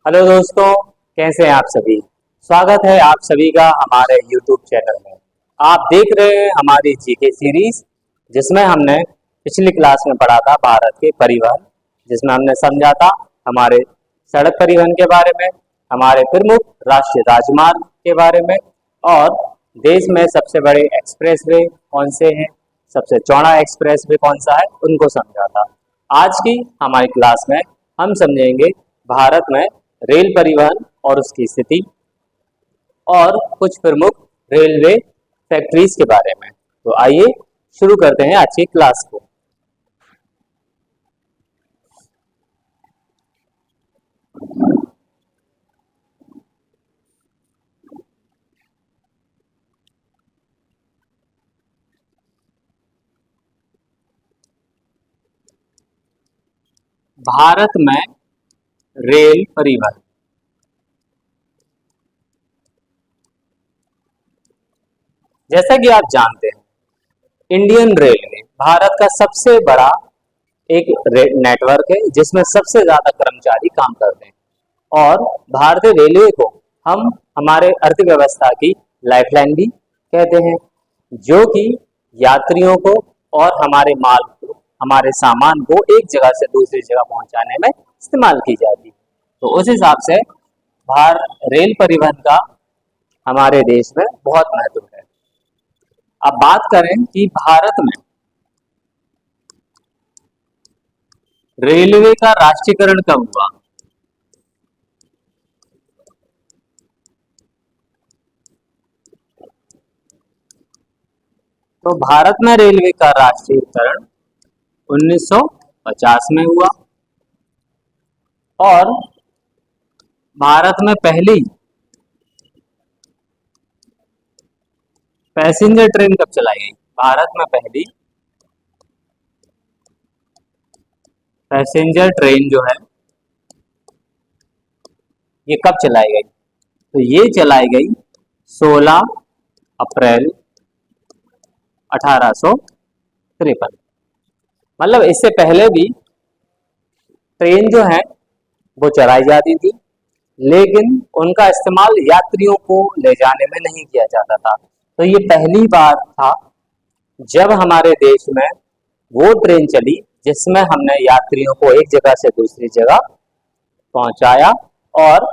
Hello दोस्तों, कैसे हैं आप सभी। स्वागत है आप सभी का हमारे YouTube चैनल में। आप देख रहे हैं हमारी जीके सीरीज, जिसमें हमने पिछली क्लास में पढ़ा था भारत के परिवहन, जिसमें हमने समझा था हमारे सड़क परिवहन के बारे में, हमारे प्रमुख राष्ट्रीय राजमार्ग के बारे में, और देश में सबसे बड़े एक्सप्रेसवे कौन से हैं, सबसे चौड़ा एक्सप्रेसवे कौन सा है, उनको समझा था। आज की हमारी क्लास में हम समझेंगे भारत में रेल परिवहन और उसकी स्थिति और कुछ प्रमुख रेलवे फैक्ट्रीज के बारे में। तो आइए शुरू करते हैं आज की क्लास को। भारत में रेल परिवहन। जैसा कि आप जानते हैं, इंडियन रेलवे भारत का सबसे बड़ा एक नेटवर्क है, जिसमें सबसे ज्यादा कर्मचारी काम करते हैं। और भारतीय रेलवे को हम हमारे अर्थव्यवस्था की लाइफलाइन भी कहते हैं, जो कि यात्रियों को और हमारे माल को, हमारे सामान को एक जगह से दूसरी जगह पहुंचाने में इस्तेमाल की जाती है। तो उस हिसाब से रेल परिवहन का हमारे देश में बहुत महत्व है। अब बात करें कि भारत में रेलवे का राष्ट्रीयकरण कब हुआ। तो भारत में रेलवे का राष्ट्रीयकरण 1950 में हुआ। और भारत में पहली पैसेंजर ट्रेन कब चलाई गई। भारत में पहली पैसेंजर ट्रेन जो है ये कब चलाई गई। तो ये चलाई गई 16 अप्रैल 1853। मतलब इससे पहले भी ट्रेन जो है वो चलाई जाती थी, लेकिन उनका इस्तेमाल यात्रियों को ले जाने में नहीं किया जाता था। तो ये पहली बार था जब हमारे देश में वो ट्रेन चली जिसमें हमने यात्रियों को एक जगह से दूसरी जगह पहुंचाया। और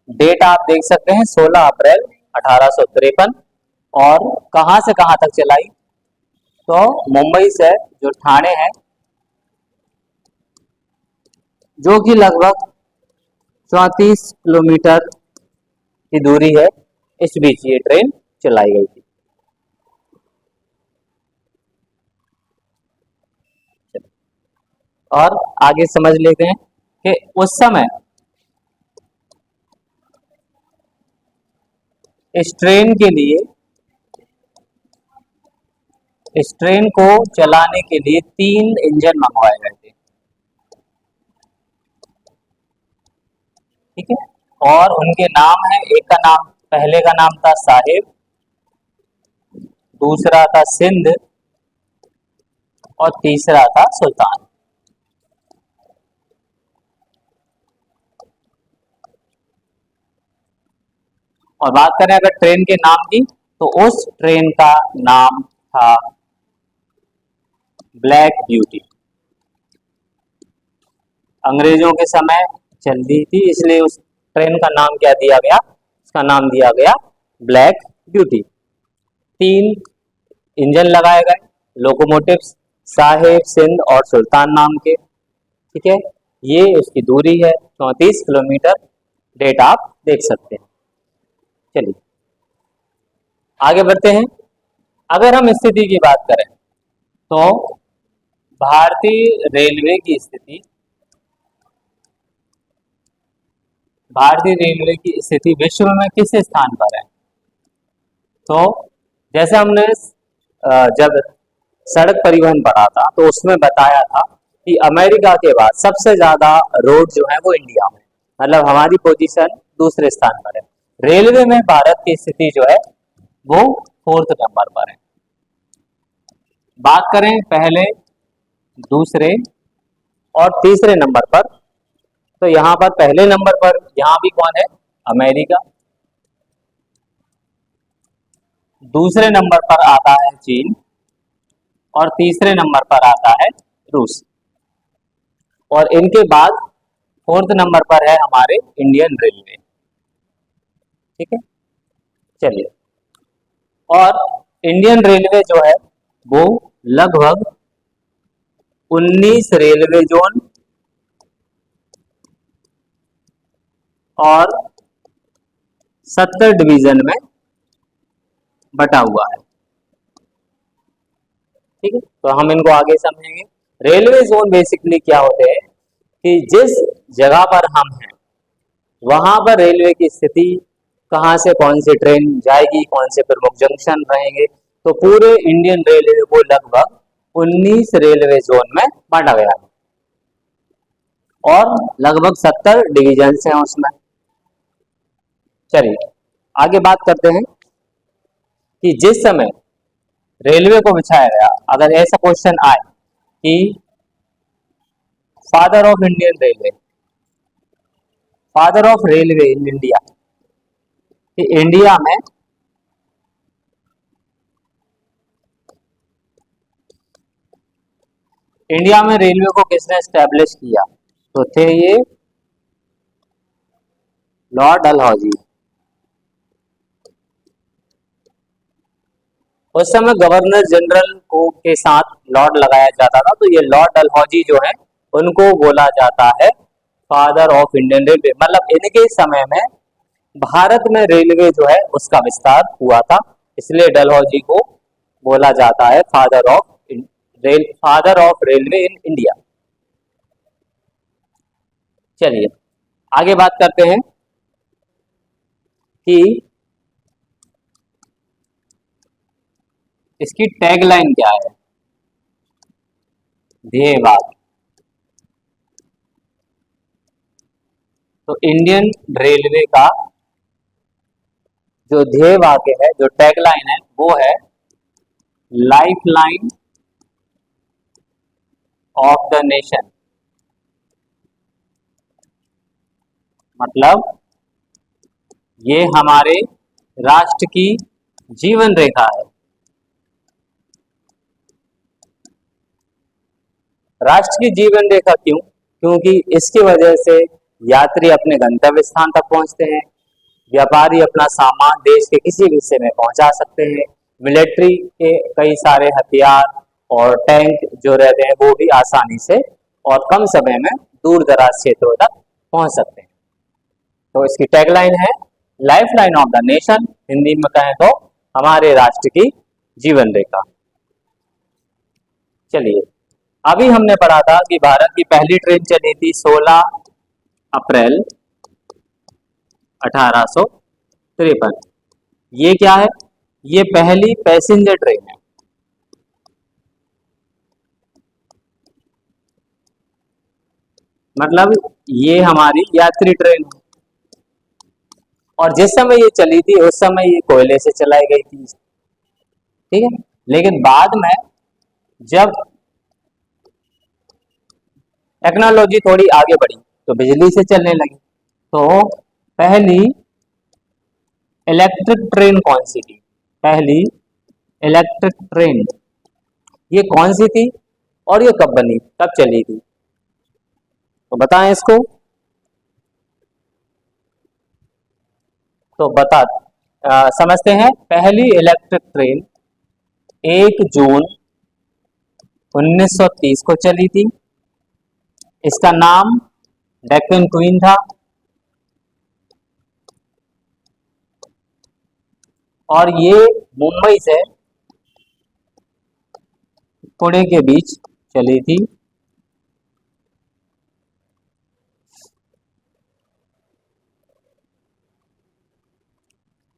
डेट आप देख सकते हैं 16 अप्रैल 1853। और कहां से कहां तक चलाई। तो मुंबई से जो ठाणे है, जो कि लगभग 34 किलोमीटर की दूरी है, इस बीच ये ट्रेन चलाई गई थी। और आगे समझ लेते हैं कि उस समय इस ट्रेन के लिए, इस ट्रेन को चलाने के लिए 3 इंजन मंगवाए गए थे। ठीक है। और उनके नाम है, एक का नाम, पहले का नाम था साहिब, दूसरा था सिंध और तीसरा था सुल्तान। और बात करें अगर ट्रेन के नाम की, तो उस ट्रेन का नाम था ब्लैक ब्यूटी। अंग्रेजों के समय चलती थी, इसलिए उस ट्रेन का नाम क्या दिया गया, उसका नाम दिया गया ब्लैक ब्यूटी। 3 इंजन लगाए गए, लोकोमोटिव्स, साहिब, सिंध और सुल्तान नाम के। ठीक है। ये उसकी दूरी है 34 किलोमीटर। डेट आप देख सकते हैं। चलिए आगे बढ़ते हैं। अगर हम स्थिति की बात करें तो भारतीय रेलवे की स्थिति, भारतीय रेलवे की स्थिति विश्व में किस स्थान पर है। तो जैसे हमने जब सड़क परिवहन पढ़ा था तो उसमें बताया था कि अमेरिका के बाद सबसे ज्यादा रोड जो है वो इंडिया में, मतलब हमारी पोजीशन दूसरे स्थान पर है। रेलवे में भारत की स्थिति जो है वो 4th नंबर पर है। बात करें पहले, दूसरे और तीसरे नंबर पर तो यहाँ पर पहले नंबर पर यहाँ भी कौन है, अमेरिका। दूसरे नंबर पर आता है चीन और तीसरे नंबर पर आता है रूस। और इनके बाद फोर्थ नंबर पर है हमारे इंडियन रेलवे। ठीक है, चलिए। और इंडियन रेलवे जो है वो लगभग 19 रेलवे जोन और 70 डिवीजन में बटा हुआ है। ठीक है, तो हम इनको आगे समझेंगे। रेलवे जोन बेसिकली क्या होते हैं कि जिस जगह पर हम हैं वहां पर रेलवे की स्थिति, कहाँ से कौन सी ट्रेन जाएगी, कौन से प्रमुख जंक्शन रहेंगे, तो पूरे इंडियन रेलवे को लगभग 19 रेलवे जोन में बांटा गया है और लगभग 70 डिवीजन हैं उसमें। चलिए आगे बात करते हैं कि जिस समय रेलवे को बिछाया गया, अगर ऐसा क्वेश्चन आए कि father of Indian railway, father of railway in India, कि इंडिया में रेलवे को किसने एस्टेब्लिश किया, तो थे ये लॉर्ड डलहौजी। उस समय गवर्नर जनरल को के साथ लॉर्ड लगाया जाता था, तो ये लॉर्ड डलहौजी जो है उनको बोला जाता है फादर ऑफ इंडियन रेलवे। मतलब इनके समय में भारत में रेलवे जो है उसका विस्तार हुआ था, इसलिए डलहौजी को बोला जाता है father of railway in India. चलिए आगे बात करते हैं कि इसकी टैगलाइन क्या है, ध्येय वाक्य। तो इंडियन रेलवे का जो ध्येय वाक्य है, जो टैगलाइन है, वो है life line of the nation. मतलब ये हमारे राष्ट्र की जीवन रेखा है। राष्ट्र की जीवन रेखा क्यों? क्योंकि इसकी वजह से यात्री अपने गंतव्य स्थान तक पहुंचते हैं, व्यापारी अपना सामान देश के किसी भी हिस्से में पहुंचा सकते हैं, मिलिट्री के कई सारे हथियार और टैंक जो रहते हैं वो भी आसानी से और कम समय में दूर दराज क्षेत्रों तक पहुंच सकते हैं। तो इसकी टैगलाइन है life line of the nation, Hindi में कहें तो हमारे राष्ट्र की जीवन रेखा। चलिए, अभी हमने पढ़ा था कि भारत की पहली ट्रेन चली थी 16 अप्रैल 1853। ये क्या है? ये पहली पैसेंजर ट्रेन है। मतलब ये हमारी यात्री ट्रेन है और जिस समय ये चली थी उस समय ये कोयले से चलाई गई थी। ठीक है, लेकिन बाद में जब टेक्नोलॉजी थोड़ी आगे बढ़ी तो बिजली से चलने लगी। तो पहली इलेक्ट्रिक ट्रेन कौन सी थी? पहली इलेक्ट्रिक ट्रेन ये कौन सी थी और ये कब बनी, कब चली थी? तो बताएं इसको। तो समझते हैं। पहली इलेक्ट्रिक ट्रेन 1 जून 1930 को चली थी। इसका नाम डेक्कन क्वीन था और ये मुंबई से पुणे के बीच चली थी।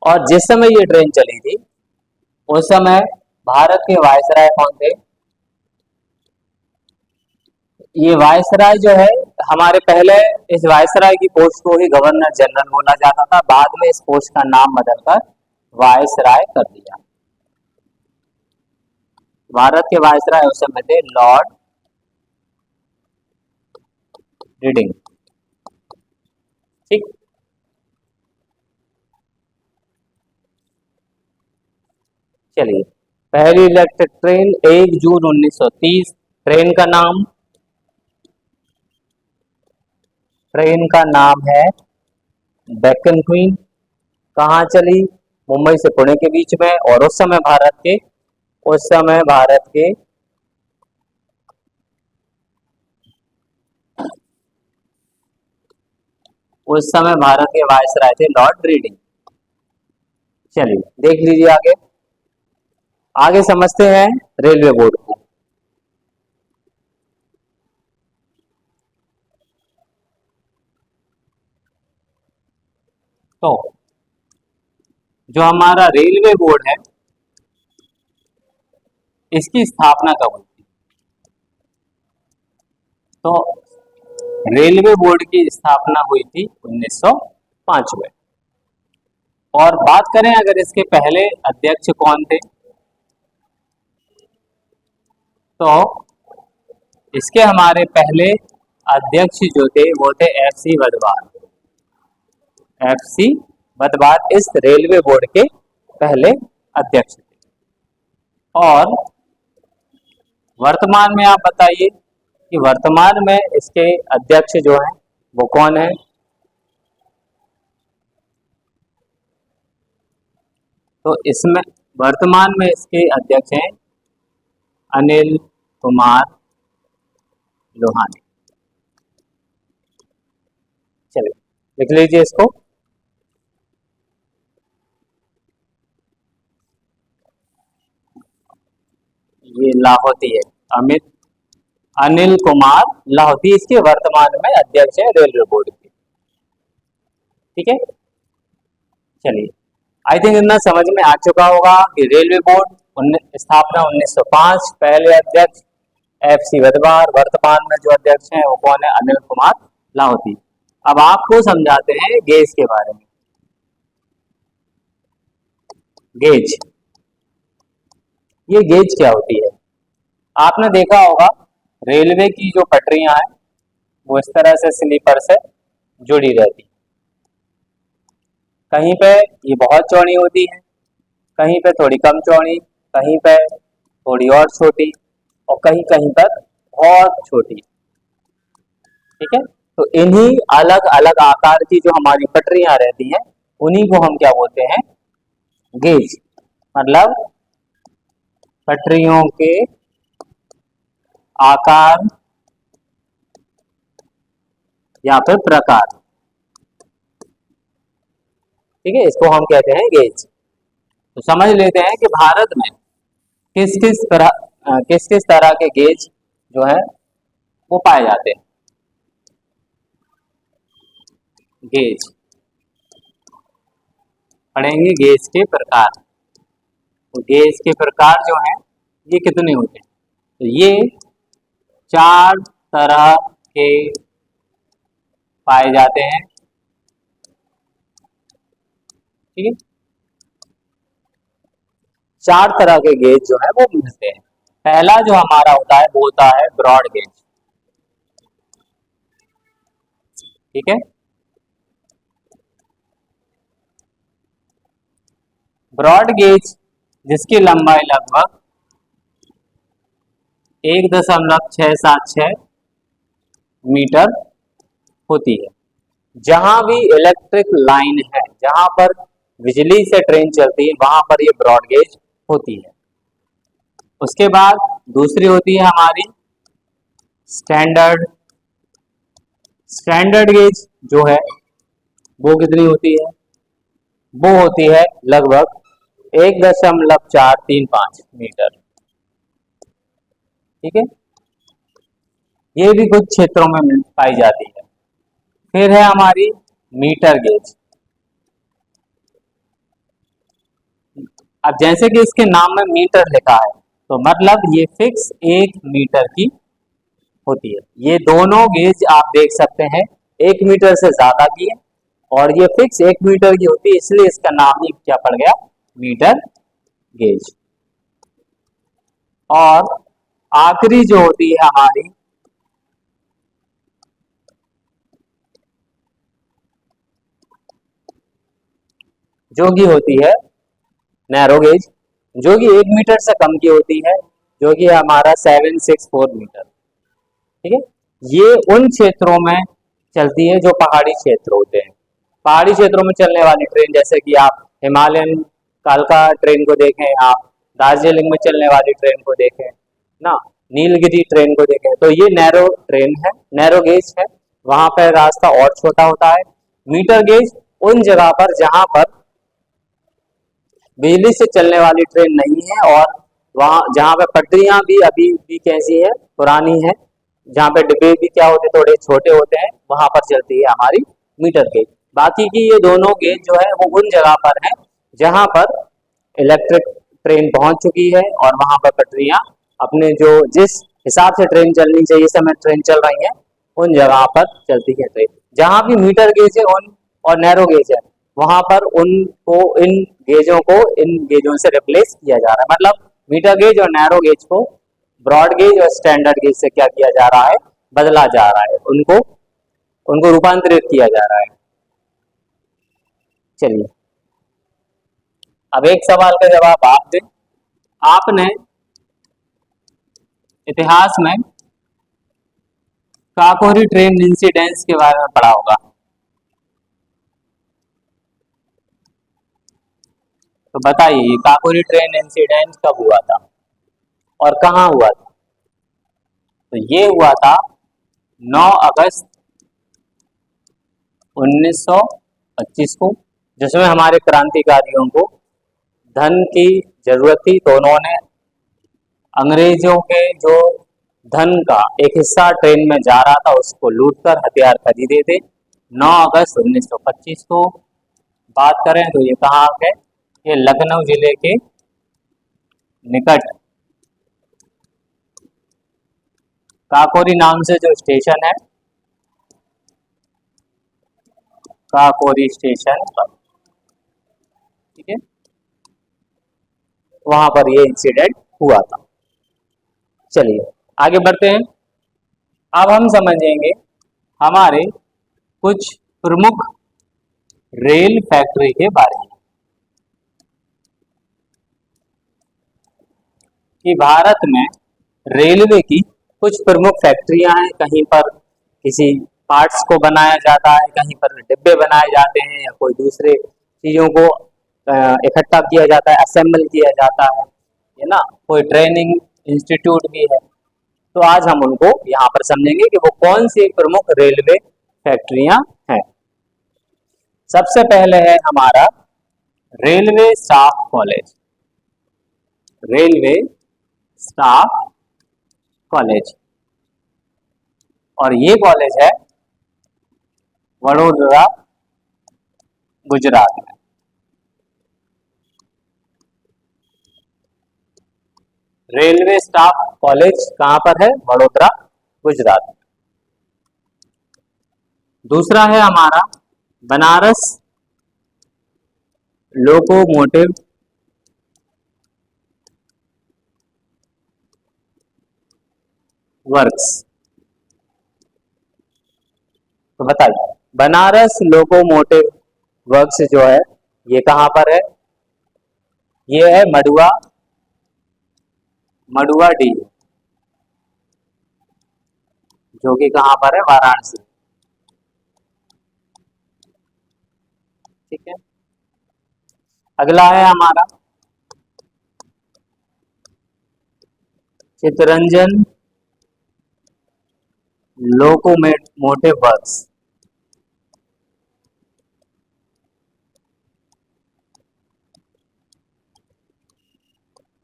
और जिस समय ये ट्रेन चली थी उस समय भारत के वायसराय कौन थे? ये वायसराय जो है हमारे पहले इस वायसराय की पोस्ट को ही गवर्नर जनरल बोला जाता था, बाद में इस पोस्ट का नाम बदलकर वायसराय कर दिया। भारत के वायसराय उस समय थे लॉर्ड रिडिंग। ठीक। चलिए, पहली इलेक्ट्रिक ट्रेन 1 जून 1930। ट्रेन का नाम है डेक्कन क्वीन। कहाँ चली? मुंबई से पुणे के बीच में। और उस समय भारत के वायसराय थे लॉर्ड रीडिंग। चलिए देख लीजिए आगे। आगे समझते हैं रेलवे बोर्ड को। तो जो हमारा रेलवे बोर्ड है, इसकी स्थापना कब हुई थी? तो रेलवे बोर्ड की स्थापना हुई थी 1905 में। और बात करें अगर इसके पहले अध्यक्ष कौन थे, तो इसके हमारे पहले अध्यक्ष जो थे वो थे FC वधवार। FC वधवार इस रेलवे बोर्ड के पहले अध्यक्ष थे। और वर्तमान में आप बताइए कि वर्तमान में इसके अध्यक्ष जो हैं वो कौन है? तो इसमें वर्तमान में इसके अध्यक्ष हैं अनिल कुमार लोहानी। चलिए लिख लीजिए इसको। ये लाहौती है, अनिल कुमार लाहौती इसके वर्तमान में अध्यक्ष है रेलवे बोर्ड के। ठीक है। चलिए, आई थिंक इतना समझ में आ चुका होगा कि रेलवे बोर्ड स्थापना 1905, पहले अध्यक्ष FC वधवार, वर्तमान में जो अध्यक्ष हैं वो कौन है? अनिल कुमार लाहौती। अब आपको समझाते हैं गेज के बारे में। गेज, ये गेज क्या होती है? आपने देखा होगा रेलवे की जो पटरियां हैं वो इस तरह से स्लीपर से जुड़ी रहती है। कहीं पे ये बहुत चौड़ी होती है, कहीं पे थोड़ी कम चौड़ी, कहीं पे थोड़ी और छोटी, और कहीं कहीं पर बहुत छोटी। ठीक है। तो इन्हीं अलग अलग आकार की जो हमारी पटरियां रहती हैं उन्हीं को हम क्या बोलते हैं? गेज। मतलब पटरियों के आकार या फिर प्रकार। ठीक है, इसको हम कहते हैं गेज। तो समझ लेते हैं कि भारत में किस किस तरह के गेज जो है वो पाए जाते हैं। गेज पढ़ेंगे, गेज के प्रकार। तो गेज के प्रकार जो हैं ये कितने होते हैं? तो ये 4 तरह के पाए जाते हैं। ठीक है, 4 तरह के गेज जो है वो मिलते हैं। पहला जो हमारा होता है वो होता है ब्रॉड गेज। ठीक है, ब्रॉड गेज जिसकी लंबाई लगभग 1.676 मीटर होती है। जहां भी इलेक्ट्रिक लाइन है, जहां पर बिजली से ट्रेन चलती है, वहां पर ये ब्रॉड गेज होती है। उसके बाद दूसरी होती है हमारी स्टैंडर्ड। स्टैंडर्ड गेज जो है वो कितनी होती है? वो होती है लगभग 1.435 मीटर। ठीक है, ये भी कुछ क्षेत्रों में पाई जाती है। फिर है हमारी मीटर गेज। अब जैसे कि इसके नाम में मीटर लिखा है तो मतलब ये फिक्स 1 मीटर की होती है। ये दोनों गेज आप देख सकते हैं 1 मीटर से ज्यादा की है, और ये फिक्स 1 मीटर की होती है, इसलिए इसका नाम ही क्या पड़ गया? Metre gauge. और आखिरी जो होती है हमारी जो कि होती है नैरो गेज, जो कि 1 मीटर से कम की होती है, जो कि हमारा 764 मीटर। ठीक है, ये उन क्षेत्रों में चलती है जो पहाड़ी क्षेत्र होते हैं। पहाड़ी क्षेत्रों में चलने वाली ट्रेन, जैसे कि आप हिमालयन कालका ट्रेन को देखें, आप दार्जिलिंग में चलने वाली ट्रेन को देखें ना, नीलगिरी ट्रेन को देखें, तो ये नैरो ट्रेन है, नैरो गेज है। वहां पर रास्ता और छोटा होता है। मीटर गेज उन जगह पर जहां पर बिजली से चलने वाली ट्रेन नहीं है और वहां जहां पे पटरियां भी अभी भी कैसी है, पुरानी है, जहां पे डिब्बे भी क्या होते, थोड़े छोटे होते हैं, वहां पर चलती है हमारी मीटर गेज। बाकी की ये दोनों गेज जो है वो उन जगह पर है जहां पर इलेक्ट्रिक ट्रेन पहुंच चुकी है और वहां पर पटरियां अपने जो जिस हिसाब से ट्रेन चलनी चाहिए, समय ट्रेन चल रही है, उन जगह पर चलती है ट्रेन। जहां भी मीटर गेज है उन और नैरो गेज है, वहां पर उनको इन गेजों से रिप्लेस किया जा रहा है। मतलब मीटर गेज और नैरो गेज को ब्रॉड गेज और स्टैंडर्ड गेज से क्या किया जा रहा है, बदला जा रहा है, उनको उनको रूपांतरित किया जा रहा है। चलिए, अब एक सवाल का जवाब आप दें। आपने इतिहास में काकोरी ट्रेन इंसिडेंस के बारे में पढ़ा होगा, तो बताइए काकोरी ट्रेन इंसिडेंट कब हुआ था और कहाँ हुआ था? तो ये हुआ था 9 अगस्त 1925 को, जिसमें हमारे क्रांतिकारियों को धन की जरूरत थी, तो उन्होंने अंग्रेजों के जो धन का एक हिस्सा ट्रेन में जा रहा था उसको लूटकर हथियार खरीदे थे। 9 अगस्त 1925 को बात करें तो ये कहाँ है, ये लखनऊ जिले के निकट काकोरी नाम से जो स्टेशन है, काकोरी स्टेशन पर, ठीक है, वहां पर ये इंसिडेंट हुआ था। चलिए आगे बढ़ते हैं। अब हम समझेंगे हमारे कुछ प्रमुख रेल फैक्ट्री के बारे में कि भारत में रेलवे की कुछ प्रमुख फैक्ट्रियां हैं। कहीं पर किसी पार्ट्स को बनाया जाता है, कहीं पर डिब्बे बनाए जाते हैं या कोई दूसरे चीजों को इकट्ठा किया जाता है, असेंबल किया जाता है ना। कोई ट्रेनिंग इंस्टीट्यूट भी है। तो आज हम उनको यहाँ पर समझेंगे कि वो कौन सी प्रमुख रेलवे फैक्ट्रियां हैं। सबसे पहले है हमारा railway staff college, railway staff college, और ये कॉलेज है वडोदरा, गुजरात में। रेलवे स्टाफ कॉलेज कहां पर है? वडोदरा, गुजरात में। दूसरा है हमारा बनारस लोकोमोटिव वर्क्स। तो बताइए बनारस लोकोमोटिव वर्क्स जो है ये कहां पर है? ये है मडुआ, मडुआ डी, जो कि कहां पर है? वाराणसी। ठीक है, अगला है हमारा चितरंजन लोकोमोटिव वर्क्स।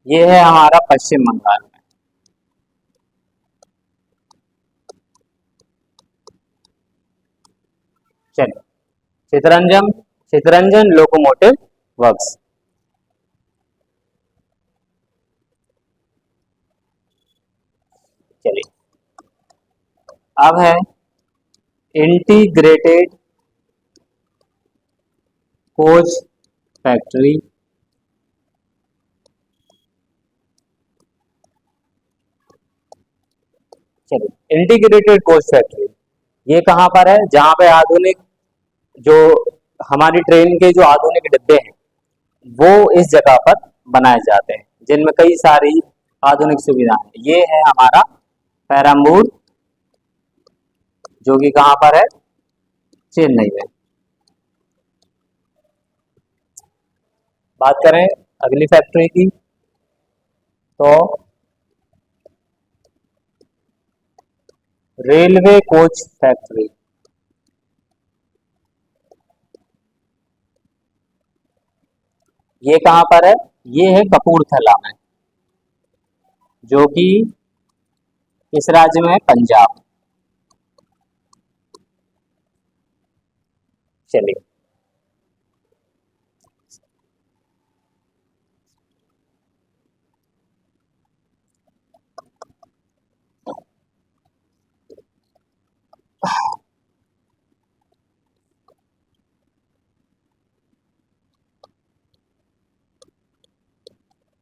ये है हमारा पश्चिम बंगाल में। चलिए चितरंजन लोकोमोटिव वर्क्स। चलिए अब है इंटीग्रेटेड कोच फैक्ट्री। चलिए इंटीग्रेटेड कोच फैक्ट्री ये कहां पर है? जहां पे आधुनिक जो हमारी ट्रेन के जो आधुनिक डिब्बे हैं वो इस जगह पर बनाए जाते हैं, जिनमें कई सारी आधुनिक सुविधाएं हैं। ये है हमारा पेरम्बूर, जो कि कहाँ पर है, चेन्नई में। बात करें अगली फैक्ट्री की, तो रेलवे कोच फैक्ट्री। ये कहाँ पर है, ये है कपूरथला में, जो कि किस राज्य में है, पंजाब। चलिए,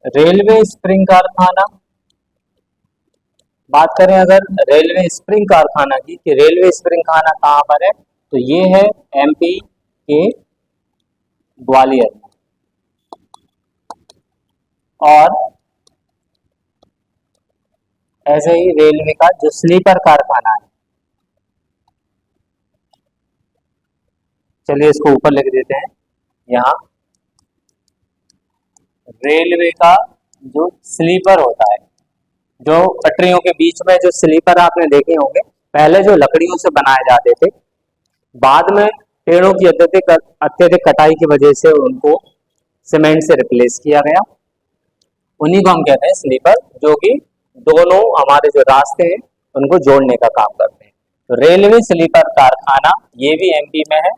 रेलवे स्प्रिंग कारखाना। बात करें अगर रेलवे स्प्रिंग कारखाना की, कि रेलवे स्प्रिंग कारखाना कहाँ पर है, तो ये है एमपी के ग्वालियर में। और ऐसे ही रेलवे का जो स्लीपर कारखाना है, चलिए इसको ऊपर लिख देते हैं यहाँ। रेलवे का जो स्लीपर होता है, जो पटरियों के बीच में जो स्लीपर आपने देखे होंगे, पहले जो लकड़ियों से बनाए जाते थे, बाद में पेड़ों की अत्यधिक कटाई की वजह से उनको सीमेंट से रिप्लेस किया गया। उन्हीं को हम कहते हैं स्लीपर, जो कि दोनों हमारे जो रास्ते हैं उनको जोड़ने का काम करते हैं। तो रेलवे स्लीपर कारखाना ये भी एमपी में है,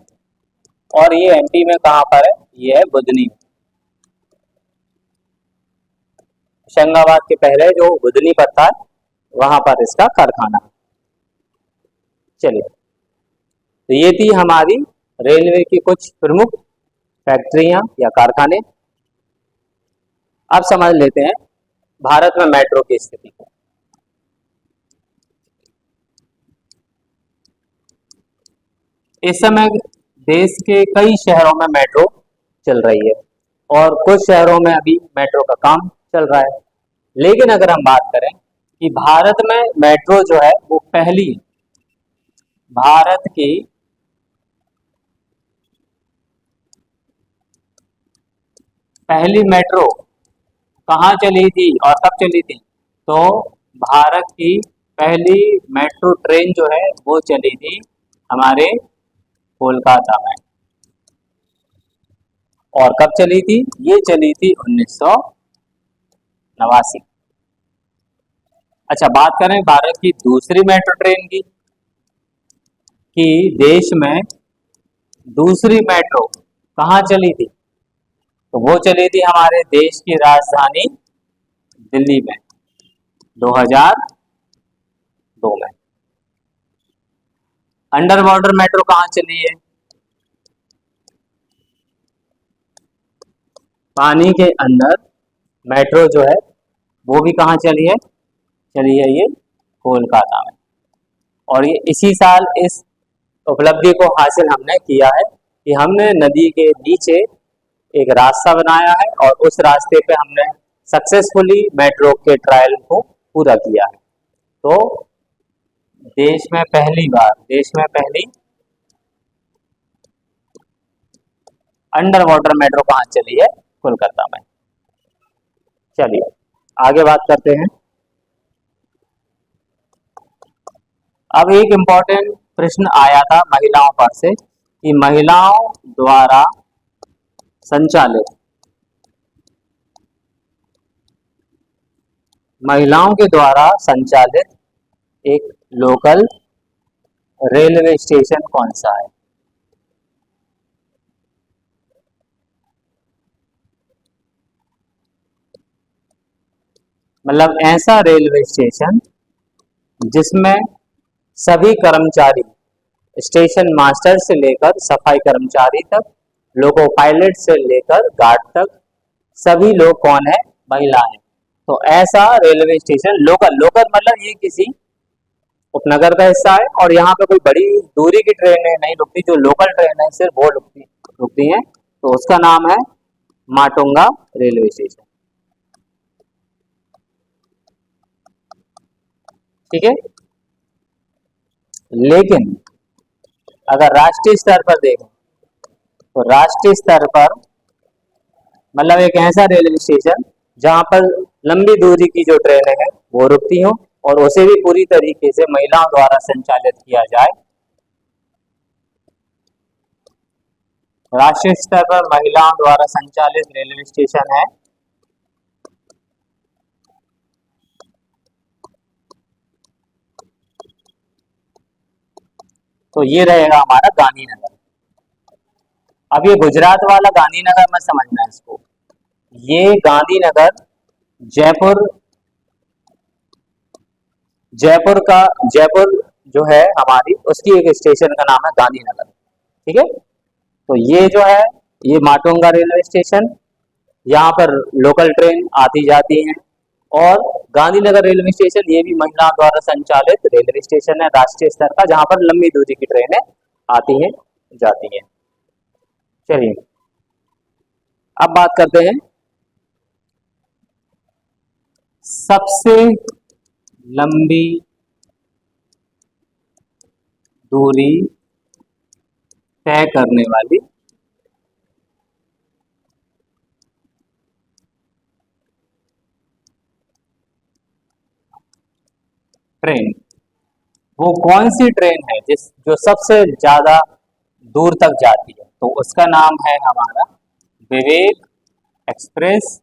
और ये एमपी में कहाँ पर है, ये है बुधनी। होशंगाबाद के पहले जो बुधनी पड़ता है, वहां पर इसका कारखाना है। चलिए, तो ये थी हमारी रेलवे की कुछ प्रमुख फैक्ट्रियां या कारखाने। अब समझ लेते हैं भारत में मेट्रो की स्थिति को। इस समय देश के कई शहरों में मेट्रो चल रही है, और कुछ शहरों में अभी मेट्रो का काम चल रहा है। लेकिन अगर हम बात करें कि भारत में मेट्रो जो है वो भारत की पहली मेट्रो कहाँ चली थी और कब चली थी, तो भारत की पहली मेट्रो ट्रेन जो है वो चली थी हमारे कोलकाता में। और कब चली थी, ये चली थी 1989। अच्छा, बात करें भारत की दूसरी मेट्रो ट्रेन की, कि देश में दूसरी मेट्रो कहाँ चली थी, तो वो चली थी हमारे देश की राजधानी दिल्ली में 2002 में। अंडर वाटर मेट्रो कहाँ चली है, पानी के अंदर मेट्रो जो है वो भी कहाँ चली है, ये कोलकाता में। और ये इसी साल इस उपलब्धि को हासिल हमने किया है कि हमने नदी के नीचे एक रास्ता बनाया है, और उस रास्ते पे हमने सक्सेसफुली मेट्रो के ट्रायल को पूरा किया है। तो देश में पहली अंडर वाटर मेट्रो कहाँ चली है, कोलकाता में। चलिए आगे बात करते हैं। अब एक इम्पोर्टेंट प्रश्न आया था महिलाओं पर से, कि महिलाओं द्वारा संचालित एक लोकल रेलवे स्टेशन कौन सा है। मतलब ऐसा रेलवे स्टेशन जिसमें सभी कर्मचारी, स्टेशन मास्टर से लेकर सफाई कर्मचारी तक, लोको पायलट से लेकर गार्ड तक, सभी लोग कौन है, महिलाएं। तो ऐसा रेलवे स्टेशन लोकल मतलब ये किसी उपनगर का हिस्सा है, और यहाँ पे कोई बड़ी दूरी की ट्रेनें नहीं रुकती, जो लोकल ट्रेन है सिर्फ वो रुकती हैं, तो उसका नाम है माटुंगा रेलवे स्टेशन। ठीक है, लेकिन अगर राष्ट्रीय स्तर पर देखें तो राष्ट्रीय स्तर पर मतलब एक ऐसा रेलवे स्टेशन जहां पर लंबी दूरी की जो ट्रेनें हैं वो रुकती हों और उसे भी पूरी तरीके से महिलाओं द्वारा संचालित किया जाए। राष्ट्रीय स्तर पर महिलाओं द्वारा संचालित रेलवे स्टेशन है तो ये रहेगा हमारा गांधीनगर। अब ये गुजरात वाला गांधीनगर में समझना है इसको, ये गांधीनगर जयपुर जयपुर जो है हमारी उसकी एक स्टेशन का नाम है गांधीनगर। ठीक है, तो ये जो है ये माटुंगा रेलवे स्टेशन, यहाँ पर लोकल ट्रेन आती जाती हैं और गांधीनगर रेलवे स्टेशन ये भी महिलाओं द्वारा संचालित रेलवे स्टेशन है राष्ट्रीय स्तर का, जहां पर लंबी दूरी की ट्रेनें आती हैं जाती हैं। चलिए अब बात करते हैं सबसे लंबी दूरी तय करने वाली ट्रेन। वो कौन सी ट्रेन है जो सबसे ज्यादा दूर तक जाती है? तो उसका नाम है हमारा विवेक एक्सप्रेस।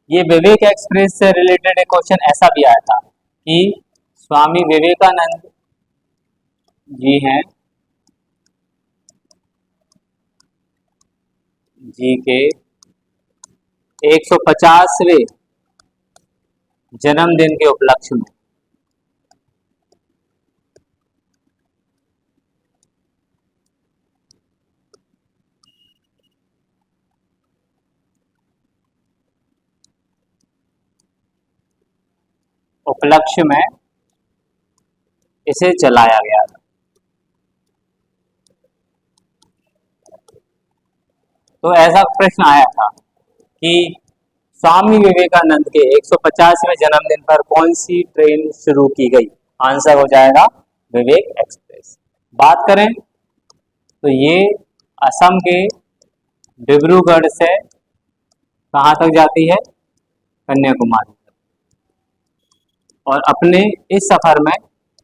ये विवेक एक्सप्रेस से रिलेटेड एक क्वेश्चन ऐसा भी आया था कि स्वामी विवेकानंद जी हैं जी के 150वें जन्मदिन के उपलक्ष्य में इसे चलाया गया था। तो ऐसा प्रश्न आया था कि स्वामी विवेकानंद के 150वें जन्मदिन पर कौन सी ट्रेन शुरू की गई? आंसर हो जाएगा विवेक एक्सप्रेस। बात करें तो ये असम के डिब्रूगढ़ से कहाँ तक जाती है? कन्याकुमारी तक, और अपने इस सफर में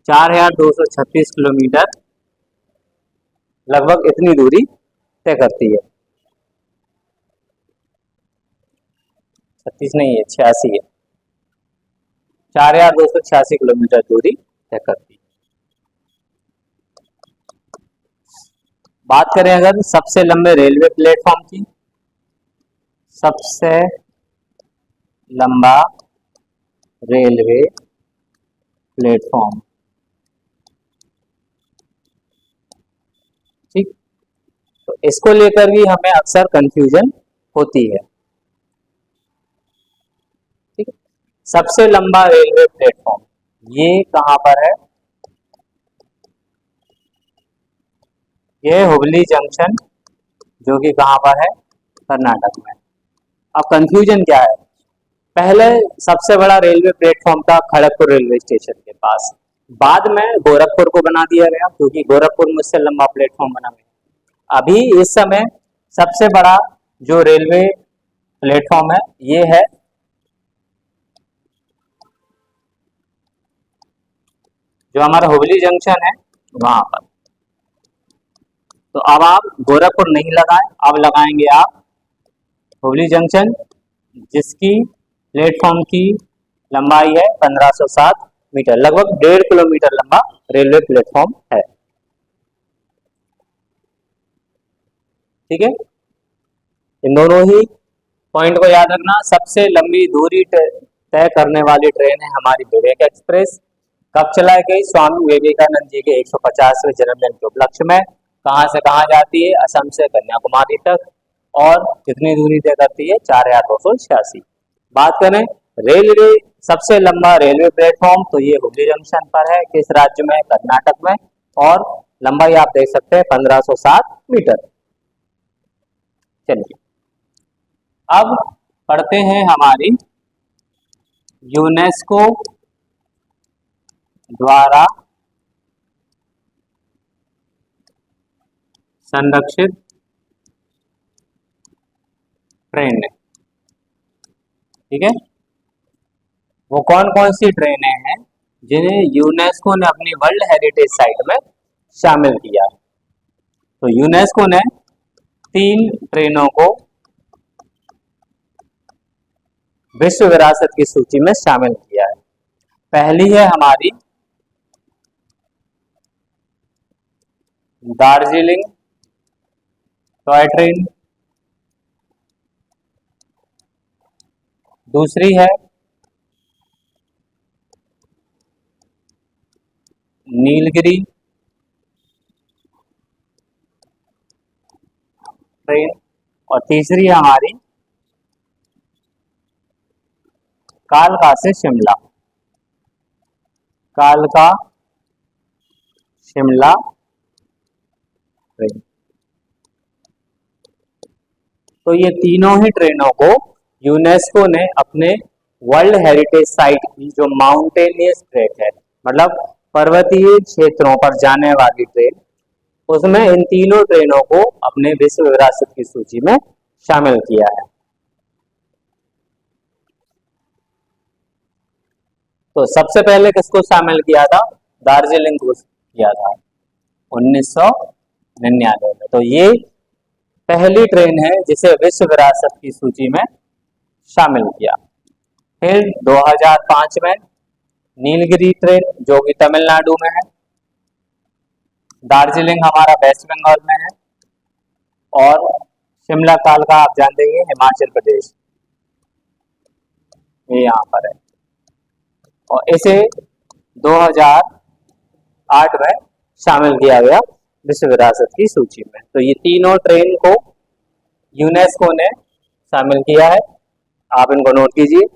4236 किलोमीटर लगभग इतनी दूरी तय करती है। 36 नहीं है, 86 है। 4286 किलोमीटर दूरी तय करती है। बात करें अगर सबसे लंबे रेलवे प्लेटफॉर्म की, सबसे लंबा रेलवे प्लेटफॉर्म, ठीक, तो इसको लेकर भी हमें अक्सर कंफ्यूजन होती है। ठीक, सबसे लंबा रेलवे प्लेटफॉर्म ये कहां पर है? ये हुबली जंक्शन, जो कि कहां पर है? कर्नाटक में। अब कंफ्यूजन क्या है? पहले सबसे बड़ा रेलवे प्लेटफॉर्म था खड़गपुर रेलवे स्टेशन के पास, बाद में गोरखपुर को बना दिया गया क्योंकि गोरखपुर में उससे लंबा प्लेटफॉर्म बना गया। अभी इस समय सबसे बड़ा जो रेलवे प्लेटफॉर्म है ये है जो हमारा हुबली जंक्शन है वहां पर। तो अब आप गोरखपुर नहीं लगाए, अब लगाएंगे आप हुबली जंक्शन, जिसकी प्लेटफॉर्म की लंबाई है 1507 मीटर, लगभग 1.5 किलोमीटर लंबा रेलवे प्लेटफॉर्म है। ठीक है, इन दोनों ही पॉइंट को याद रखना। सबसे लंबी दूरी तय करने वाली ट्रेन है हमारी विवेक एक्सप्रेस। कब चलाई गई? स्वामी विवेकानंद जी के 150वें जन्मदिन के उपलक्ष्य में। कहां से कहां जाती है? असम से कन्याकुमारी तक, और कितनी दूरी तय करती है? 4286। बात करें रेलवे सबसे लंबा रेलवे प्लेटफॉर्म, तो ये हुबली जंक्शन पर है। किस राज्य में? कर्नाटक में, और लंबाई आप देख सकते हैं 1507 मीटर। चलिए अब पढ़ते हैं हमारी यूनेस्को द्वारा संरक्षित ट्रेन, ठीक है। वो कौन कौन सी ट्रेनें हैं जिन्हें यूनेस्को ने अपनी वर्ल्ड हेरिटेज साइट में शामिल किया। तो यूनेस्को ने 3 ट्रेनों को विश्व विरासत की सूची में शामिल किया है। पहली है हमारी दार्जिलिंग टॉय ट्रेन, दूसरी है नीलगिरी ट्रेन और तीसरी है हमारी कालका से शिमला, कालका शिमला ट्रेन। तो ये तीनों ही ट्रेनों को यूनेस्को ने अपने वर्ल्ड हेरिटेज साइट की जो माउंटेनियस ट्रैक है, मतलब पर्वतीय क्षेत्रों पर जाने वाली ट्रेन, उसमें इन तीनों ट्रेनों को अपने विश्व विरासत की सूची में शामिल किया है। तो सबसे पहले किसको शामिल किया था? दार्जिलिंग को किया था 1999 में। तो ये पहली ट्रेन है जिसे विश्व विरासत की सूची में शामिल किया। फिर 2005 में नीलगिरी ट्रेन जो कि तमिलनाडु में है, दार्जिलिंग हमारा वेस्ट बंगाल में है और शिमला कालका आप जान देंगे हिमाचल प्रदेश, ये यहाँ पर है। और इसे 2008 में शामिल किया गया विश्व विरासत की सूची में। तो ये तीनों ट्रेन को यूनेस्को ने शामिल किया है, आप इनको नोट कीजिए।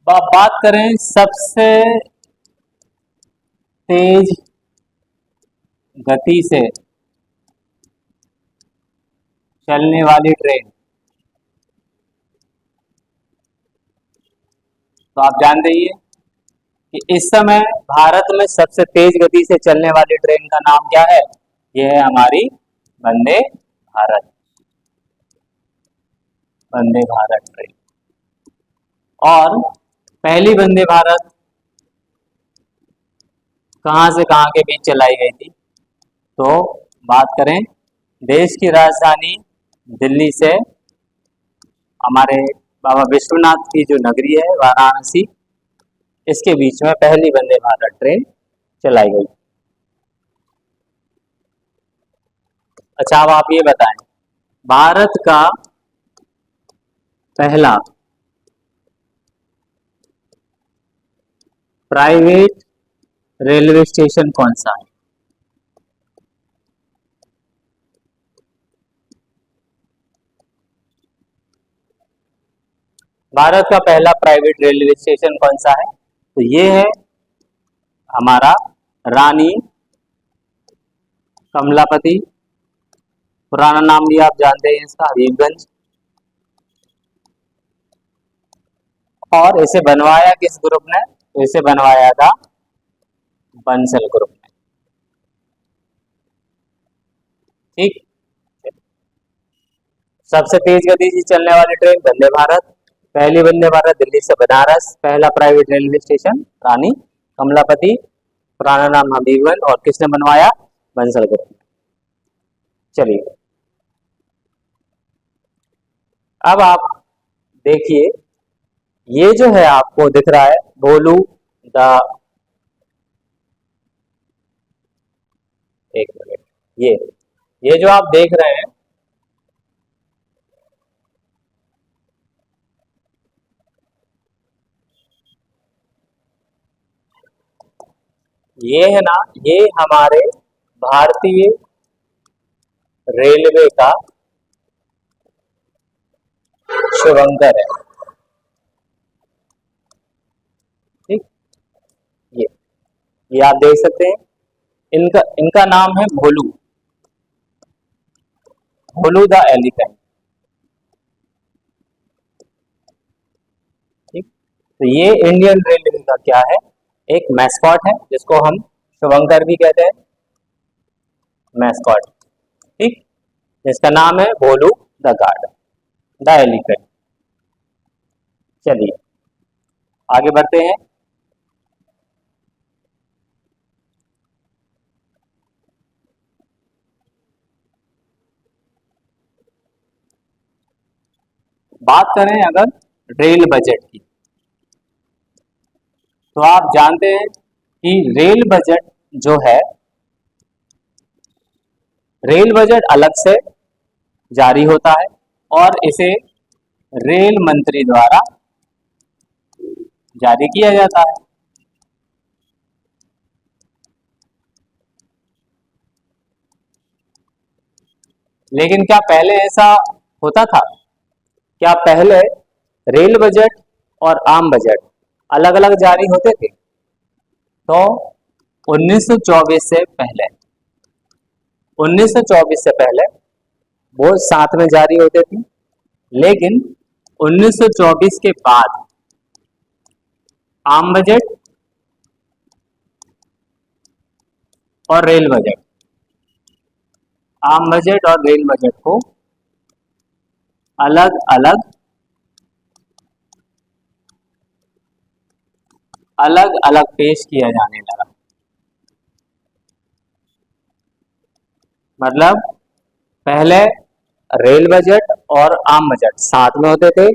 बात करें सबसे तेज गति से चलने वाली ट्रेन, तो आप जान रही है कि इस समय भारत में सबसे तेज गति से चलने वाली ट्रेन का नाम क्या है? यह है हमारी वंदे भारत, वंदे भारत ट्रेन। और पहली वंदे भारत कहां से कहां के बीच चलाई गई थी? तो बात करें देश की राजधानी दिल्ली से हमारे बाबा विश्वनाथ की जो नगरी है वाराणसी, इसके बीच में पहली वंदे भारत ट्रेन चलाई गई। अच्छा, अब आप ये बताएं, भारत का पहला प्राइवेट रेलवे स्टेशन कौन सा है? भारत का पहला प्राइवेट रेलवे स्टेशन कौन सा है? तो ये है हमारा रानी कमलापति, पुराना नाम भी आप जानते हैं इसका हबीबगंज। और इसे बनवाया किस ग्रुप ने? तो इसे बनवाया था बंसल ग्रुप ने, ठीक। सबसे तेज गति से चलने वाली ट्रेन वंदे भारत, पहली वंदे भारत दिल्ली से बनारस, पहला प्राइवेट रेलवे स्टेशन रानी कमलापति, पुराना नाम हबीबगंज, और किसने बनवाया? बंसल ग्रुप ने। चलिए अब आप देखिए, ये जो है आपको दिख रहा है भोलू द, एक मिनट, ये जो आप देख रहे हैं ये है ना, ये हमारे भारतीय रेलवे का शुभंकर है। ये आप देख सकते हैं। इनका इनका नाम है भोलू, भोलू द एलिफेंट। ठीक, तो ये इंडियन रेलवे का क्या है, एक मैस्कॉट है, जिसको हम शुभंकर भी कहते हैं, मैस्कॉट। ठीक, जिसका नाम है भोलू द गार्ड, द एलिफेंट। चलिए आगे बढ़ते हैं। बात करें अगर रेल बजट की, तो आप जानते हैं कि रेल बजट जो है, रेल बजट अलग से जारी होता है और इसे रेल मंत्री द्वारा जारी किया जाता है। लेकिन क्या पहले ऐसा होता था? क्या पहले रेल बजट और आम बजट अलग अलग जारी होते थे? तो 1924 से पहले, 1924 से पहले वो साथ में जारी होते थे। लेकिन 1924 के बाद आम बजट और रेल बजट, आम बजट और रेल बजट को अलग अलग अलग अलग पेश किया जाने लगा। मतलब पहले रेल बजट और आम बजट साथ में होते थे,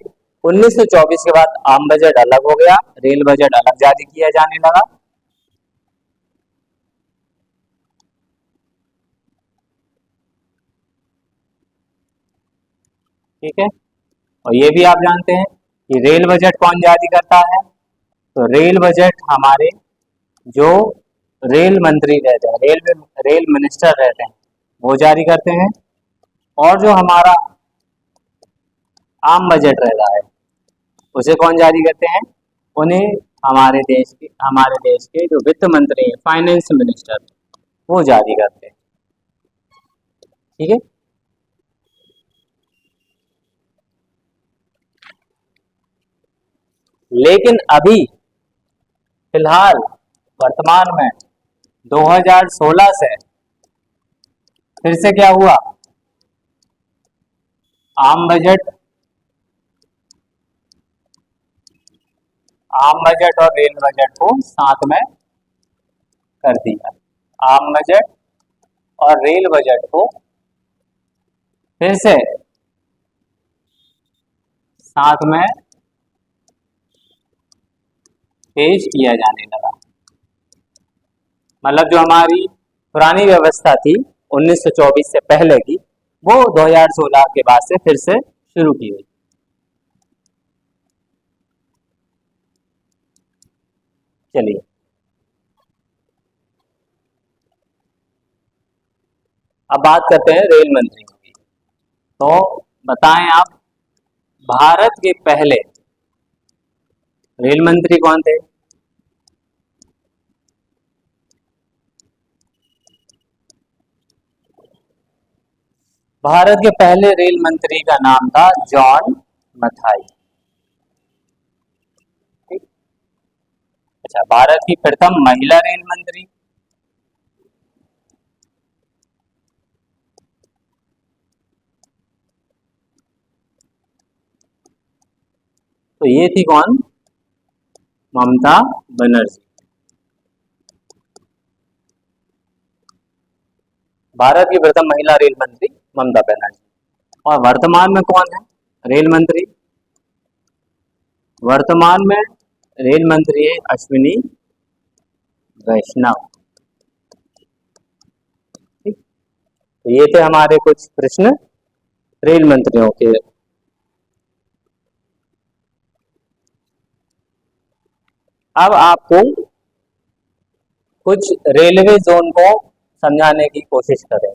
1924 के बाद आम बजट अलग हो गया, रेल बजट अलग जारी किया जाने लगा। ठीक है, और ये भी आप जानते हैं कि रेल बजट कौन जारी करता है? तो रेल बजट हमारे जो रेल मंत्री रहते हैं, रेल मिनिस्टर रहते हैं, वो जारी करते हैं। और जो हमारा आम बजट रहता है, उसे कौन जारी करते हैं? उन्हें हमारे देश के जो वित्त मंत्री हैं, फाइनेंस मिनिस्टर, वो जारी करते हैं। ठीक है, लेकिन अभी फिलहाल वर्तमान में 2016 से फिर से क्या हुआ, आम बजट और रेल बजट को साथ में कर दिया। आम बजट और रेल बजट को फिर से साथ में पेश किया जाने लगा। मतलब जो हमारी पुरानी व्यवस्था थी 1924 से पहले की, वो 2016 के बाद से फिर से शुरू की हुई। चलिए अब बात करते हैं रेल मंत्रियों की। तो बताएं आप, भारत के पहले रेल मंत्री कौन थे? भारत के पहले रेल मंत्री का नाम था जॉन मथाई। ठीक? अच्छा, भारत की प्रथम महिला रेल मंत्री? तो ये थी कौन? ममता बनर्जी। भारत की प्रथम महिला रेल मंत्री ममता बनर्जी। और वर्तमान में कौन है रेल मंत्री? वर्तमान में रेल मंत्री है अश्विनी वैष्णव। ठीक, तो ये थे हमारे कुछ प्रश्न रेल मंत्रियों के। अब आपको कुछ रेलवे जोन को समझाने की कोशिश करें।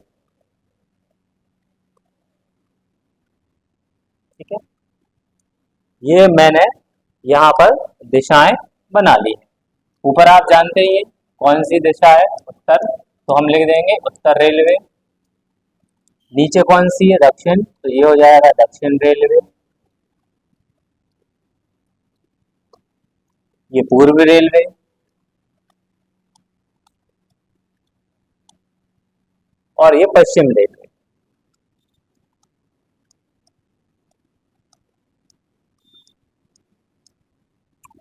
ठीक है, ये मैंने यहाँ पर दिशाएं बना ली है। ऊपर आप जानते ही हैं कौन सी दिशा है? उत्तर, तो हम लिख देंगे उत्तर रेलवे। नीचे कौन सी है? दक्षिण, तो ये हो जाएगा दक्षिण रेलवे। ये पूर्व रेलवे, और ये पश्चिम रेलवे।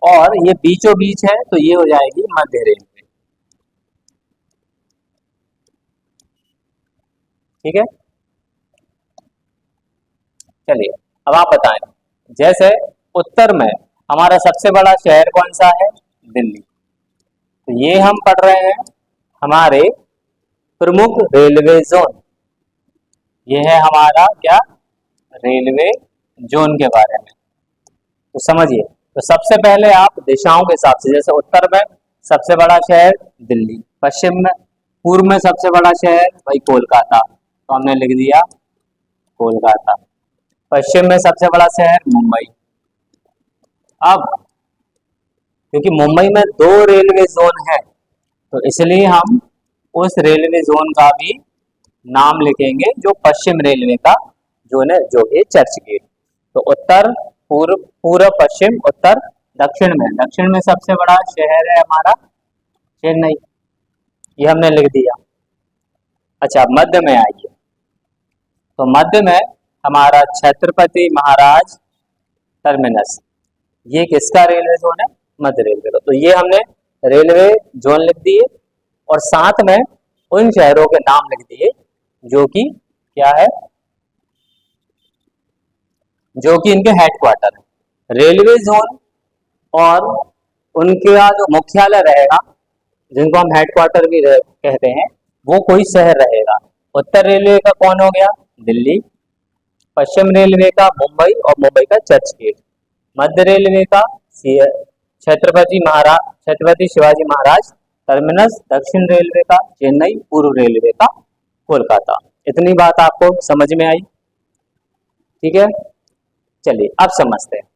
और ये बीचों बीच है, तो ये हो जाएगी मध्य रेलवे। ठीक है, चलिए अब आप बताएं। जैसे उत्तर में हमारा सबसे बड़ा शहर कौन सा है? दिल्ली। तो ये हम पढ़ रहे हैं हमारे प्रमुख रेलवे जोन। ये है हमारा क्या? रेलवे जोन के बारे में। तो समझिए, तो सबसे पहले आप दिशाओं के हिसाब से, जैसे उत्तर में सबसे बड़ा शहर दिल्ली, पश्चिम में पूर्व में सबसे बड़ा शहर भाई कोलकाता, तो हमने लिख दिया कोलकाता। पश्चिम में सबसे बड़ा शहर मुंबई। अब क्योंकि मुंबई में 2 रेलवे जोन है, तो इसलिए हम उस रेलवे जोन का भी नाम लिखेंगे जो पश्चिम रेलवे का जोन है, जो है चर्च गेट। तो उत्तर, पूर्व, पूर्व, पश्चिम, उत्तर, दक्षिण में सबसे बड़ा शहर है हमारा चेन्नई, ये हमने लिख दिया। अच्छा, मध्य में आइए। तो मध्य में हमारा छत्रपति महाराज टर्मिनस, ये किसका रेलवे जोन है? मध्य रेलवे का। तो ये हमने रेलवे जोन लिख दिए, और साथ में उन शहरों के नाम लिख दिए जो कि क्या है, जो कि इनके हेडक्वार्टर है। रेलवे जोन और उनका जो मुख्यालय रहेगा, जिनको हम हेडक्वार्टर भी कहते हैं, वो कोई शहर रहेगा। उत्तर रेलवे का कौन हो गया? दिल्ली। पश्चिम रेलवे का मुंबई, और मुंबई का चर्च गेट। मध्य रेलवे का छत्रपति शिवाजी महाराज टर्मिनस। दक्षिण रेलवे का चेन्नई। पूर्व रेलवे का कोलकाता। इतनी बात आपको समझ में आई? ठीक है, चलिए अब समझते हैं।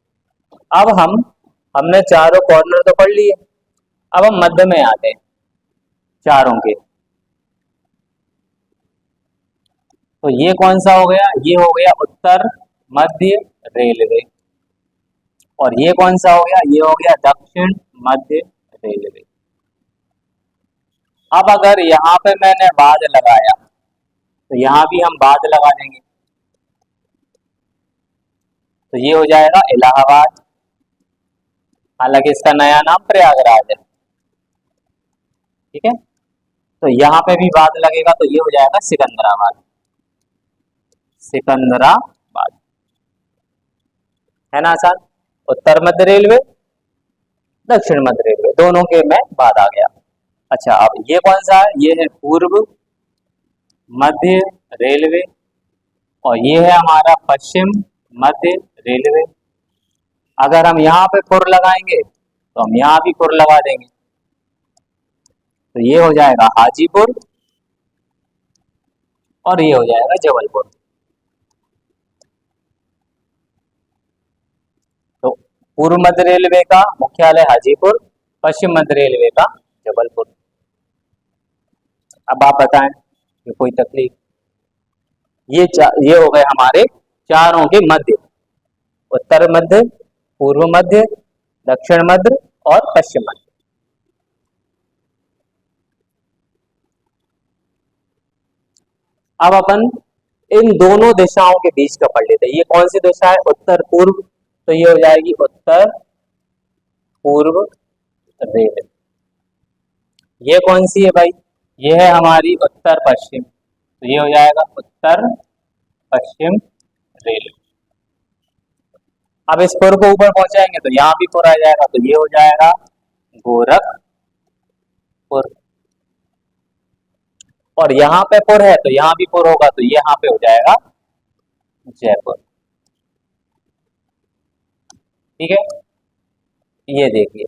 अब हमने चारों कॉर्नर तो पढ़ लिए, अब हम मध्य में आते हैं चारों के। तो ये कौन सा हो गया? ये हो गया उत्तर मध्य रेलवे। और ये कौन सा हो गया? ये हो गया दक्षिण मध्य रेलवे। अब अगर यहाँ पे मैंने बाद लगाया, तो यहाँ भी हम बाद लगा देंगे, तो ये हो जाएगा इलाहाबाद। हालांकि इसका नया नाम प्रयागराज है। ठीक है, तो यहाँ पे भी बाद लगेगा, तो ये हो जाएगा सिकंदराबाद। सिकंदराबाद है ना आसान? उत्तर मध्य रेलवे, दक्षिण मध्य रेलवे, दोनों के में बाद आ गया। अच्छा, अब ये कौन सा है? ये है पूर्व मध्य रेलवे, और ये है हमारा पश्चिम मध्य रेलवे। अगर हम यहाँ पे पुर लगाएंगे, तो हम यहाँ भी पुर लगा देंगे, तो ये हो जाएगा हाजीपुर, और ये हो जाएगा जबलपुर। तो पूर्व मध्य रेलवे का मुख्यालय हाजीपुर, पश्चिम मध्य रेलवे का जबलपुर। अब आप बताएं कि कोई तकलीफ? ये हो गए हमारे चारों के मध्य, उत्तर मध्य, पूर्व मध्य, दक्षिण मध्य और पश्चिम मध्य। अब अपन इन दोनों दिशाओं के बीच का पढ़ लेते हैं। ये कौन सी दिशा है? उत्तर पूर्व, तो ये हो जाएगी उत्तर पूर्व रेलवे। ये कौन सी है भाई? ये है हमारी उत्तर पश्चिम, तो ये हो जाएगा उत्तर पश्चिम रेलवे। अब इस पुर को ऊपर पहुंचाएंगे तो यहाँ भी पुर आ जाएगा, तो ये हो जाएगा गोरखपुर। और यहाँ पे पुर है, तो यहाँ भी पुर होगा, तो यहाँ पे हो जाएगा जयपुर। ठीक है, ये देखिए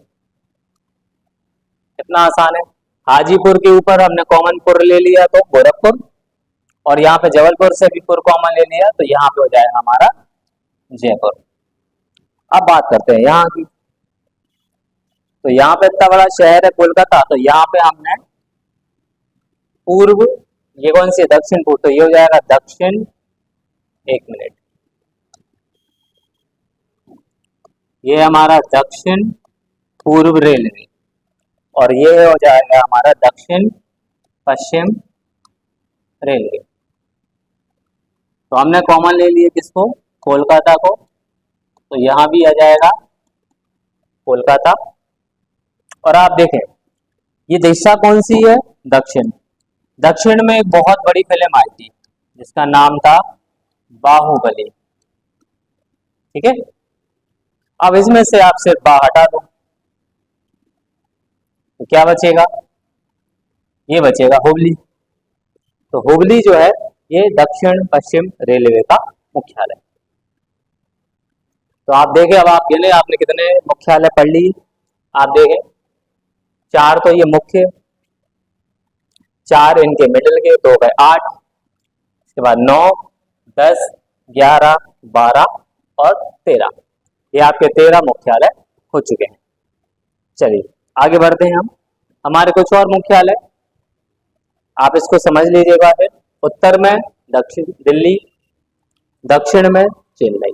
कितना आसान है। हाजीपुर के ऊपर हमने कॉमन पुर ले लिया, तो गोरखपुर, और यहाँ पे जबलपुर से भी पुर कॉमन ले लिया, तो यहाँ पे हो जाएगा हमारा जयपुर। अब बात करते हैं यहाँ की। तो यहाँ पे इतना बड़ा शहर है कोलकाता, तो यहाँ पे हमने पूर्व, ये कौन सी है, दक्षिण पूर्व, तो ये हो जाएगा दक्षिण, एक मिनट, ये हमारा दक्षिण पूर्व रेलवे, और ये हो जाएगा हमारा दक्षिण पश्चिम रेलवे। तो हमने कॉमन ले लिए किसको, कोलकाता को, तो यहाँ भी आ जाएगा कोलकाता। और आप देखें ये दिशा कौन सी है, दक्षिण। दक्षिण में एक बहुत बड़ी फिल्म आई थी जिसका नाम था बाहुबली, ठीक है। अब इसमें से आप सिर्फ बा हटा दो तो क्या बचेगा, ये बचेगा हुबली। तो हुबली जो है ये दक्षिण पश्चिम रेलवे का मुख्यालय। तो आप देखें, अब आप गिने आपने कितने मुख्यालय पढ़ लिए, आप देखें 4 तो ये मुख्य, 4 इनके मिडिल के, 2 गए 8, इसके बाद 9, 10, 11, 12 और 13, ये आपके 13 मुख्यालय हो चुके हैं। चलिए आगे बढ़ते हैं हम, हमारे कुछ और मुख्यालय आप इसको समझ लीजिएगा। फिर उत्तर में दक्षिण दिल्ली, दक्षिण में चेन्नई,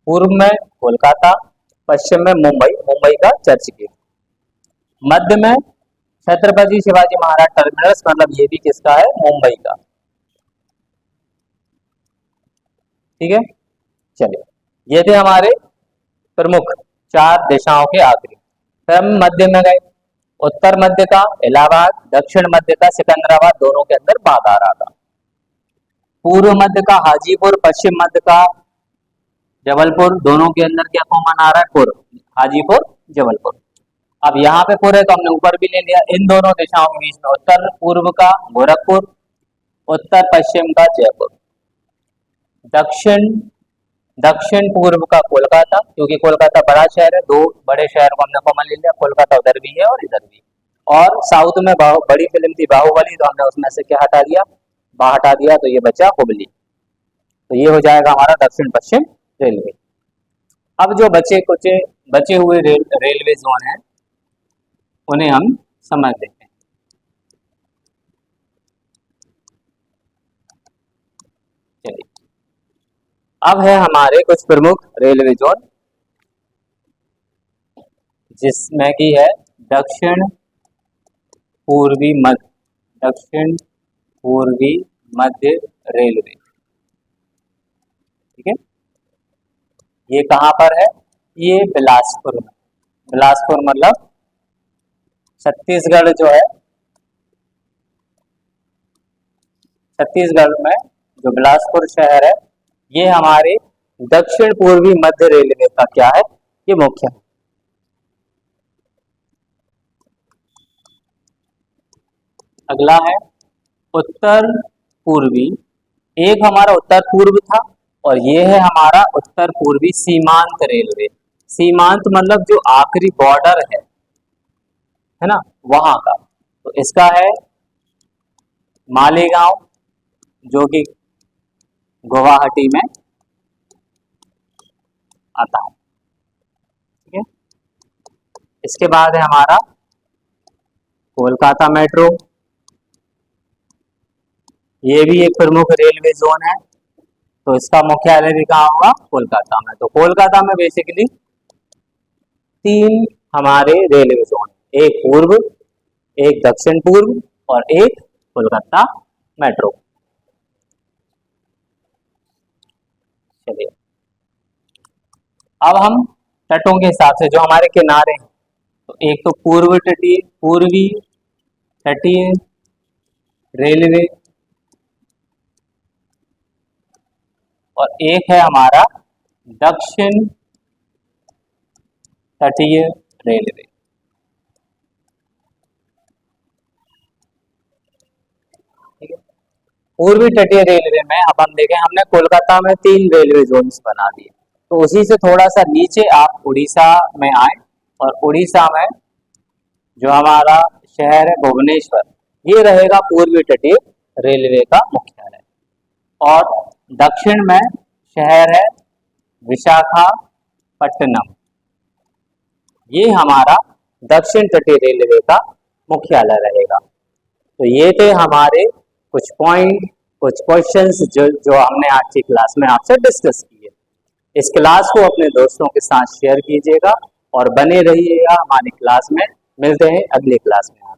पूर्व में कोलकाता, पश्चिम में मुंबई, मुंबई का चर्च गेट, मध्य में छत्रपति शिवाजी महाराज टर्मिनस, मतलब ये भी किसका है, मुंबई का, ठीक है। चलिए ये थे हमारे प्रमुख 4 दिशाओं के आखिरी। फिर हम मध्य में गए, उत्तर मध्य का इलाहाबाद, दक्षिण मध्य का सिकंदराबाद, दोनों के अंदर बात आ रहा था। पूर्व मध्य का हाजीपुर, पश्चिम मध्य का जबलपुर, दोनों के अंदर क्या कॉमन आ रहा है, पुर, हाजीपुर जबलपुर। अब यहाँ पे पुर है तो हमने ऊपर भी ले लिया। इन दोनों दिशाओं के बीच में उत्तर पूर्व का गोरखपुर, उत्तर पश्चिम का जयपुर, दक्षिण दक्षिण पूर्व का कोलकाता, क्योंकि कोलकाता बड़ा शहर है, 2 बड़े शहर को हमने कॉमन ले लिया, कोलकाता उधर भी है और इधर भी। और साउथ में बड़ी फिल्म थी बाहुबली, तो हमने उसमें से क्या हटा दिया, बा हटा दिया, तो ये बचा हुबली। तो ये हो जाएगा हमारा दक्षिण पश्चिम रेलवे। अब जो बचे हुए रेलवे जोन है उन्हें हम समझ लेते हैं। चलिए अब है हमारे कुछ प्रमुख रेलवे जोन, जिसमें की है दक्षिण पूर्वी मध्य, दक्षिण पूर्वी मध्य रेलवे, ठीक है। ये कहाँ पर है, ये बिलासपुर में, बिलासपुर मतलब छत्तीसगढ़ जो है, छत्तीसगढ़ में जो बिलासपुर शहर है ये हमारे दक्षिण पूर्वी मध्य रेलवे का क्या है, ये मुख्य है। अगला है उत्तर पूर्वी, एक हमारा उत्तर पूर्व था और ये है हमारा उत्तर पूर्वी सीमांत रेलवे। सीमांत मतलब जो आखिरी बॉर्डर है ना, वहां का। तो इसका है मालेगांव, जो कि गुवाहाटी में आता है, ठीक है। इसके बाद है हमारा कोलकाता मेट्रो, ये भी एक प्रमुख रेलवे जोन है, तो इसका मुख्यालय भी कहाँ होगा, कोलकाता में। तो कोलकाता में बेसिकली 3 हमारे रेलवे जोन, एक पूर्व, एक दक्षिण पूर्व और एक कोलकाता मेट्रो। चलिए अब हम तटों के हिसाब से जो हमारे किनारे हैं, तो एक तो पूर्वी तटीय रेलवे और एक है हमारा दक्षिण तटीय रेलवे। ठीक है, पूर्वी तटीय रेलवे में अब हम देखें, हमने कोलकाता में 3 रेलवे जोन्स बना दिए, तो उसी से थोड़ा सा नीचे आप उड़ीसा में आए, और उड़ीसा में जो हमारा शहर है भुवनेश्वर, ये रहेगा पूर्वी तटीय रेलवे का मुख्यालय। और दक्षिण में शहर है विशाखापट्टनम, ये हमारा दक्षिण तटीय रेलवे का मुख्यालय रहेगा। तो ये थे हमारे कुछ पॉइंट, कुछ क्वेश्चंस जो हमने आज की क्लास में आपसे डिस्कस किए। इस क्लास को अपने दोस्तों के साथ शेयर कीजिएगा और बने रहिएगा हमारी क्लास में। मिलते हैं अगली क्लास में।